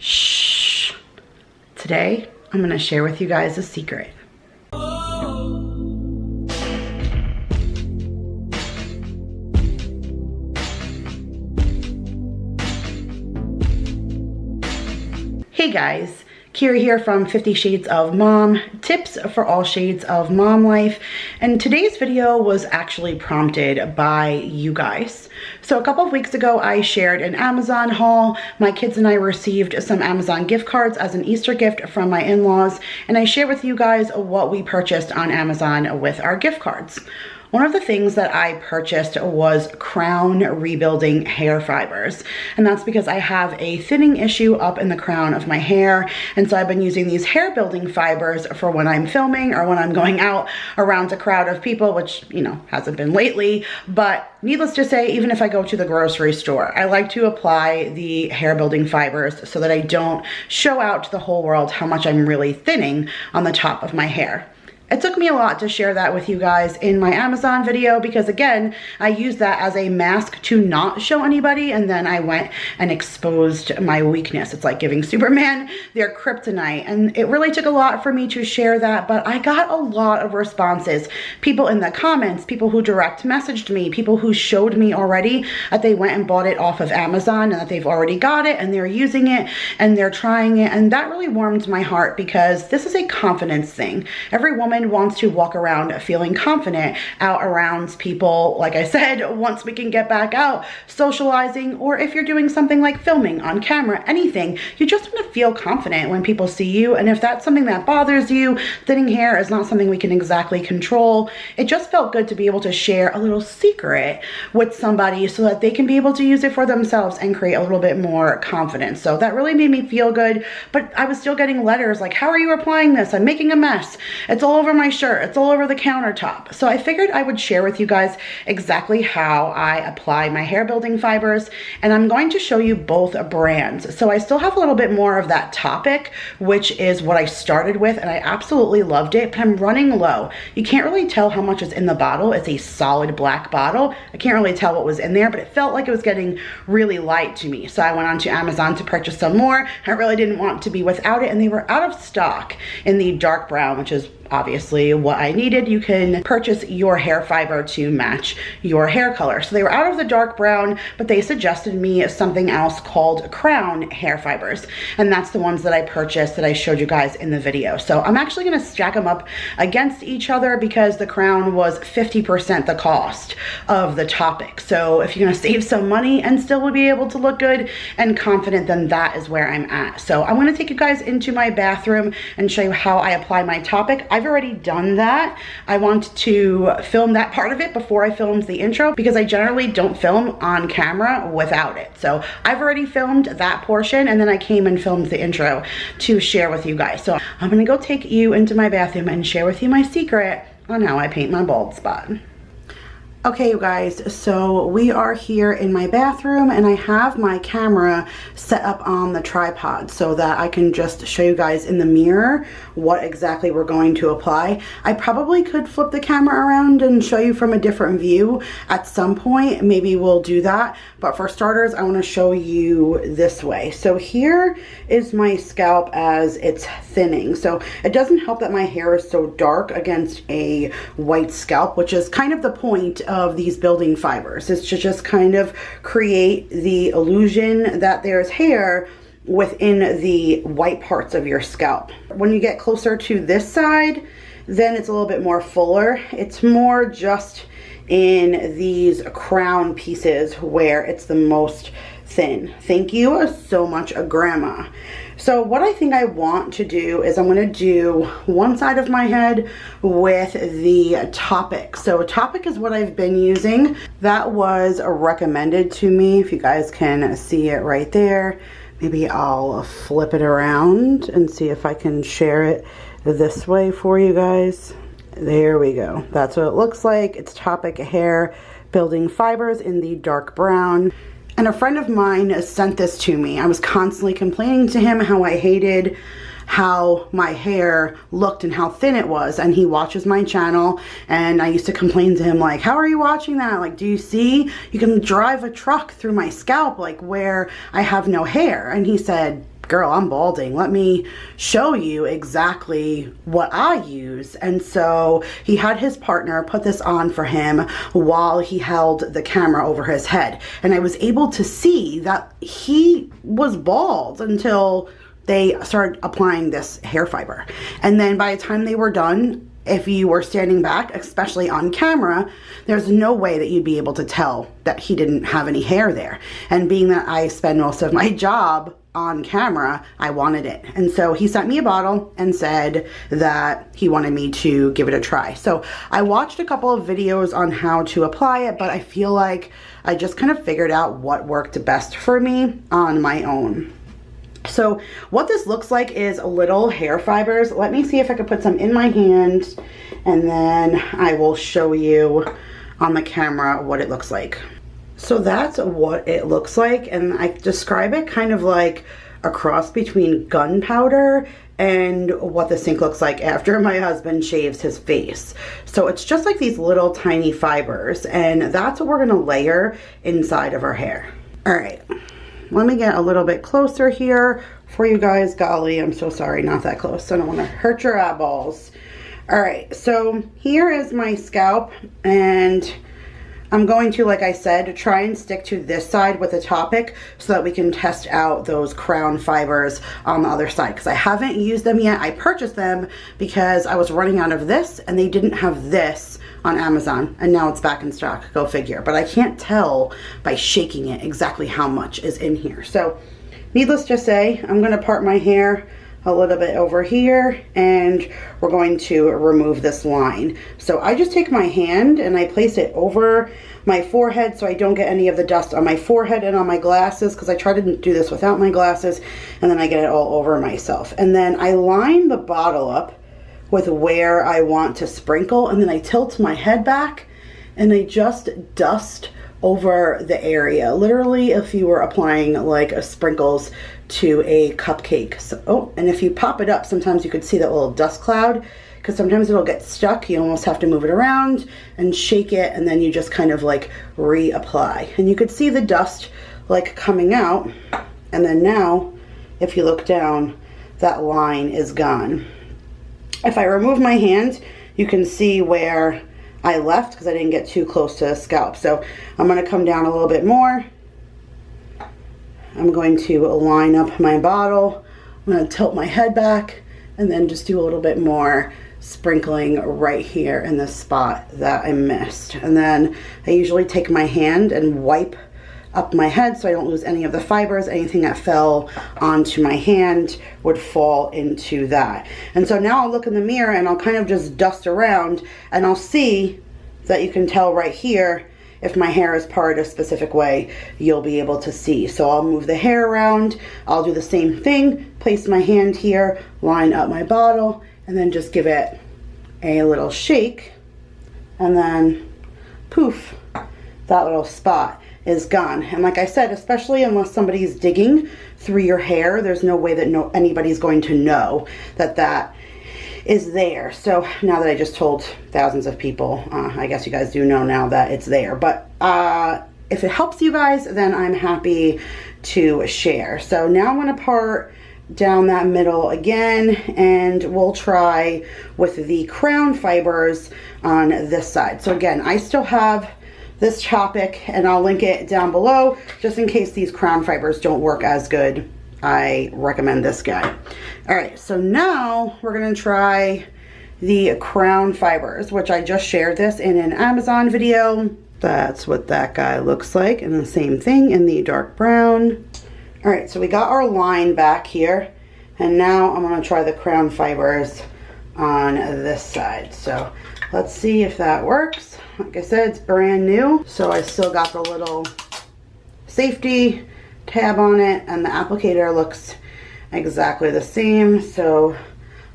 Shh. Today, I'm gonna share with you guys a secret. Hey guys, Kira here from 50 Shades of Mom, tips for all shades of mom life. And today's video was actually prompted by you guys. So a couple of weeks ago, I shared an Amazon haul. My kids and I received some Amazon gift cards as an Easter gift from my in-laws. And I shared with you guys what we purchased on Amazon with our gift cards. One of the things that I purchased was crown rebuilding hair fibers. And that's because I have a thinning issue up in the crown of my hair. And so I've been using these hair building fibers for when I'm filming or when I'm going out around a crowd of people, which, you know, hasn't been lately. But needless to say, even if I go to the grocery store, I like to apply the hair building fibers so that I don't show out to the whole world how much I'm really thinning on the top of my hair. It took me a lot to share that with you guys in my Amazon video because, again, I used that as a mask to not show anybody, and then I went and exposed my weakness. It's like giving Superman their kryptonite, and it really took a lot for me to share that, but I got a lot of responses. People in the comments, people who direct messaged me, people who showed me already that they went and bought it off of Amazon and that they've already got it and they're using it and they're trying it, and that really warmed my heart because this is a confidence thing. Every woman wants to walk around feeling confident out around people, like I said, once we can get back out socializing, or if you're doing something like filming on camera, anything, you just want to feel confident when people see you. And if that's something that bothers you, thinning hair is not something we can exactly control. It just felt good to be able to share a little secret with somebody so that they can be able to use it for themselves and create a little bit more confidence. So that really made me feel good, but I was still getting letters like, how are you applying this? I'm making a mess. It's all over my shirt. It's all over the countertop. So I figured I would share with you guys exactly how I apply my hair building fibers, and I'm going to show you both brands. So I still have a little bit more of that Toppik, which is what I started with, and I absolutely loved it, but I'm running low. You can't really tell how much is in the bottle. It's a solid black bottle. I can't really tell what was in there, but it felt like it was getting really light to me. So I went onto Amazon to purchase some more. I really didn't want to be without it, and they were out of stock in the dark brown, which is obviously what I needed. You can purchase your hair fiber to match your hair color. So they were out of the dark brown, but they suggested me something else called crown hair fibers. And that's the ones that I purchased that I showed you guys in the video. So I'm actually gonna stack them up against each other because the crown was 50% the cost of the Toppik. So if you're gonna save some money and still will be able to look good and confident, then that is where I'm at. So I'm gonna take you guys into my bathroom and show you how I apply my Toppik. I've already done that. I want to film that part of it before I filmed the intro because I generally don't film on camera without it. So I've already filmed that portion and then I came and filmed the intro to share with you guys. So I'm gonna go take you into my bathroom and share with you my secret on how I paint my bald spot. Okay, you guys, so we are here in my bathroom and I have my camera set up on the tripod so that I can just show you guys in the mirror what exactly we're going to apply. I probably could flip the camera around and show you from a different view at some point. Maybe we'll do that. But for starters, I want to show you this way. So here is my scalp as it's thinning. So it doesn't help that my hair is so dark against a white scalp, which is kind of the point of these building fibers. It's to just kind of create the illusion that there's hair within the white parts of your scalp. When you get closer to this side, then it's a little bit more fuller. It's more just in these crown pieces where it's the most thin. Thank you so much, Grandma. So what I think I want to do is I'm going to do one side of my head with the Toppik. So Toppik is what I've been using. That was recommended to me. If you guys can see it right there. Maybe I'll flip it around and see if I can share it this way for you guys. There we go. That's what it looks like. It's Toppik hair building fibers in the dark brown. And a friend of mine sent this to me. I was constantly complaining to him how I hated how my hair looked and how thin it was, and he watches my channel, and I used to complain to him like, how are you watching that? Like, do you see you can drive a truck through my scalp like where I have no hair? And he said, girl, I'm balding. Let me show you exactly what I use. And so he had his partner put this on for him while he held the camera over his head. And I was able to see that he was bald until they started applying this hair fiber. And then by the time they were done, if you were standing back, especially on camera, there's no way that you'd be able to tell that he didn't have any hair there. And being that I spend most of my job on camera, I wanted it. And so he sent me a bottle and said that he wanted me to give it a try. So I watched a couple of videos on how to apply it, but I feel like I just kind of figured out what worked best for me on my own. So what this looks like is little hair fibers. Let me see if I can put some in my hand, and then I will show you on the camera what it looks like. So that's what it looks like, and I describe it kind of like a cross between gunpowder and what the sink looks like after my husband shaves his face. So it's just like these little tiny fibers, and that's what we're gonna layer inside of our hair. All right. Let me get a little bit closer here for you guys. Golly, I'm so sorry, not that close. I don't want to hurt your eyeballs. All right, so here is my scalp, and I'm going to, like I said, try and stick to this side with a Toppik so that we can test out those crown fibers on the other side, because I haven't used them yet. I purchased them because I was running out of this, and they didn't have this on Amazon, and now it's back in stock. Go figure. But I can't tell by shaking it exactly how much is in here. So needless to say, I'm going to part my hair a little bit over here, and we're going to remove this line. So I just take my hand and I place it over my forehead so I don't get any of the dust on my forehead and on my glasses, because I try to do this without my glasses, and then I get it all over myself. And then I line the bottle up with where I want to sprinkle, and then I tilt my head back and I just dust over the area. Literally, if you were applying like a sprinkles to a cupcake. So, oh, and if you pop it up, sometimes you could see that little dust cloud, because sometimes it'll get stuck. You almost have to move it around and shake it, and then you just kind of like reapply. And you could see the dust like coming out, and then now, if you look down, that line is gone. If I remove my hand, you can see where I left because I didn't get too close to the scalp. So I'm going to come down a little bit more. I'm going to line up my bottle. I'm going to tilt my head back and then just do a little bit more sprinkling right here in the spot that I missed. And then I usually take my hand and wipe up my head so I don't lose any of the fibers. Anything that fell onto my hand would fall into that. And so now I'll look in the mirror and I'll kind of just dust around, and I'll see that you can tell right here if my hair is parted a specific way. You'll be able to see. So I'll move the hair around. I'll do the same thing, place my hand here, line up my bottle, and then just give it a little shake, and then poof, that little spot is gone. And like I said, especially unless somebody's digging through your hair, there's no way that anybody's going to know that that is there. So now that I just told thousands of people, I guess you guys do know now that it's there. But if it helps you guys, then I'm happy to share. So now I'm going to part down that middle again, and we'll try with the crown fibers on this side. So again, I still have this Toppik, and I'll link it down below just in case these crown fibers don't work as good. I recommend this guy. All right, so now we're gonna try the crown fibers, which I just shared this in an Amazon video. That's what that guy looks like, and the same thing in the dark brown. All right, so we got our line back here, and now I'm gonna try the crown fibers on this side. So let's see if that works. Like I said, it's brand new, so I still got the little safety tab on it, and the applicator looks exactly the same. So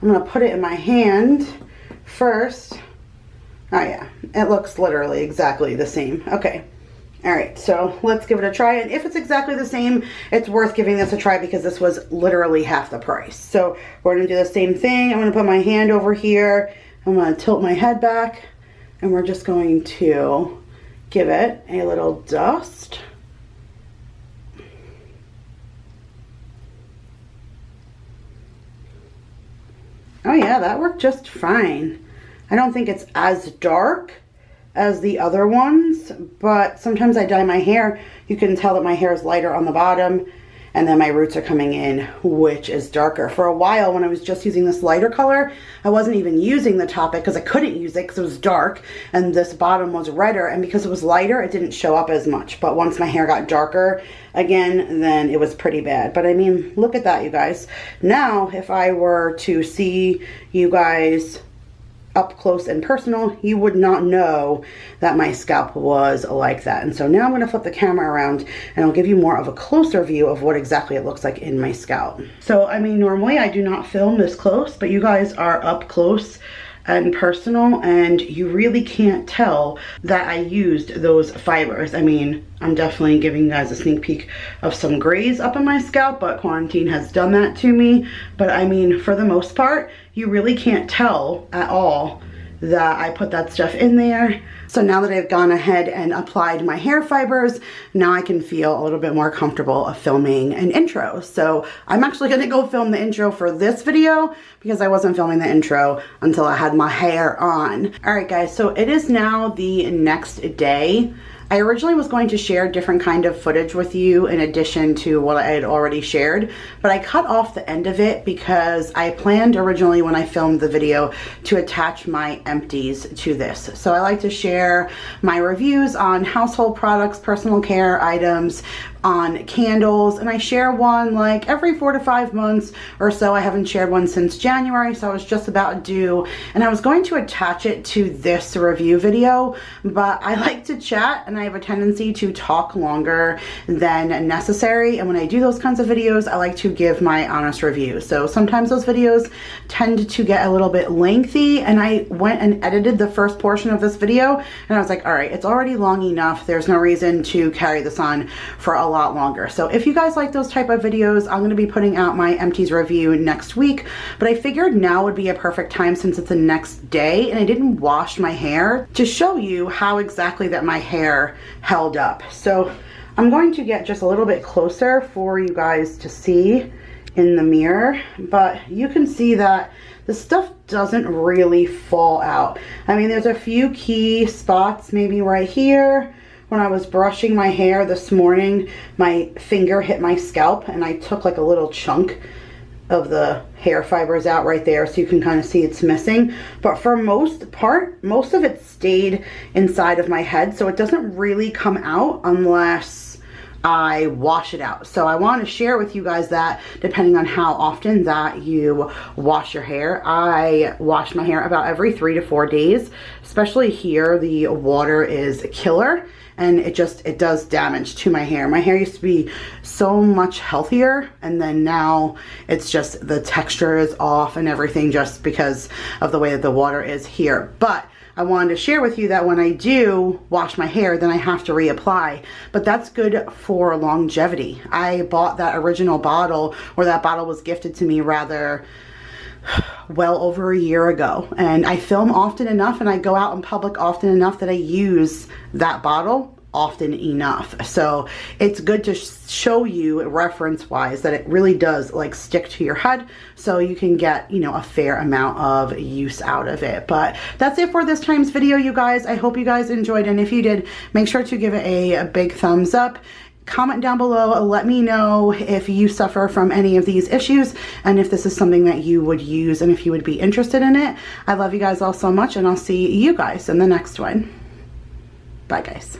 I'm gonna put it in my hand first. Oh yeah, it looks literally exactly the same. Okay. All right, so let's give it a try. And if it's exactly the same, it's worth giving this a try because this was literally half the price. So we're gonna do the same thing. I'm gonna put my hand over here. I'm gonna tilt my head back, and we're just going to give it a little dust. Oh yeah, that worked just fine. I don't think it's as dark as the other ones, but sometimes I dye my hair. You can tell that my hair is lighter on the bottom, and then my roots are coming in, which is darker. For a while, when I was just using this lighter color, I wasn't even using the Toppik because I couldn't use it because it was dark, and this bottom was redder, and because it was lighter, it didn't show up as much. But once my hair got darker again, then it was pretty bad. But I mean, look at that, you guys. Now, if I were to see you guys up close and personal, you would not know that my scalp was like that. And so now I'm going to flip the camera around and I'll give you more of a closer view of what exactly it looks like in my scalp. So I mean, normally I do not film this close, but you guys are up close and personal, and you really can't tell that I used those fibers. I mean, I'm definitely giving you guys a sneak peek of some grays up in my scalp, but quarantine has done that to me. But I mean, for the most part, you really can't tell at all that I put that stuff in there. So now that I've gone ahead and applied my hair fibers, now I can feel a little bit more comfortable of filming an intro. So I'm actually gonna go film the intro for this video because I wasn't filming the intro until I had my hair on. All right guys, so it is now the next day. I originally was going to share different kind of footage with you in addition to what I had already shared, but I cut off the end of it because I planned originally when I filmed the video to attach my empties to this. So I like to share my reviews on household products, personal care items, on candles, and I share one like every 4 to 5 months or so. I haven't shared one since January, so I was just about due, and I was going to attach it to this review video, but I like to chat and I have a tendency to talk longer than necessary, and when I do those kinds of videos, I like to give my honest review. So sometimes those videos tend to get a little bit lengthy, and I went and edited the first portion of this video, and I was like, all right, it's already long enough. There's no reason to carry this on for a lot longer. So if you guys like those type of videos, I'm going to be putting out my empties review next week, but I figured now would be a perfect time since it's the next day and I didn't wash my hair to show you how exactly that my hair held up. So I'm going to get just a little bit closer for you guys to see in the mirror, but you can see that the stuff doesn't really fall out. I mean, there's a few key spots, maybe right here. When I was brushing my hair this morning, my finger hit my scalp and I took like a little chunk of the hair fibers out right there, so you can kind of see it's missing. But for most part, most of it stayed inside of my head, so it doesn't really come out unless I wash it out. So I want to share with you guys that depending on how often that you wash your hair. I wash my hair about every 3 to 4 days, especially here. The water is killer and it does damage to my hair. My hair used to be so much healthier, and then now it's just the texture is off and everything just because of the way that the water is here. But I wanted to share with you that when I do wash my hair, then I have to reapply, but that's good for longevity. I bought that original bottle, or that bottle was gifted to me rather, well over a year ago, and I film often enough and I go out in public often enough that I use that bottle often enough. So it's good to show you reference wise that it really does like stick to your head, so you can get, you know, a fair amount of use out of it. But that's it for this time's video, you guys. I hope you guys enjoyed, and if you did, make sure to give it a big thumbs up. Comment down below, let me know if you suffer from any of these issues and if this is something that you would use and if you would be interested in it. I love you guys all so much, and I'll see you guys in the next one. Bye guys.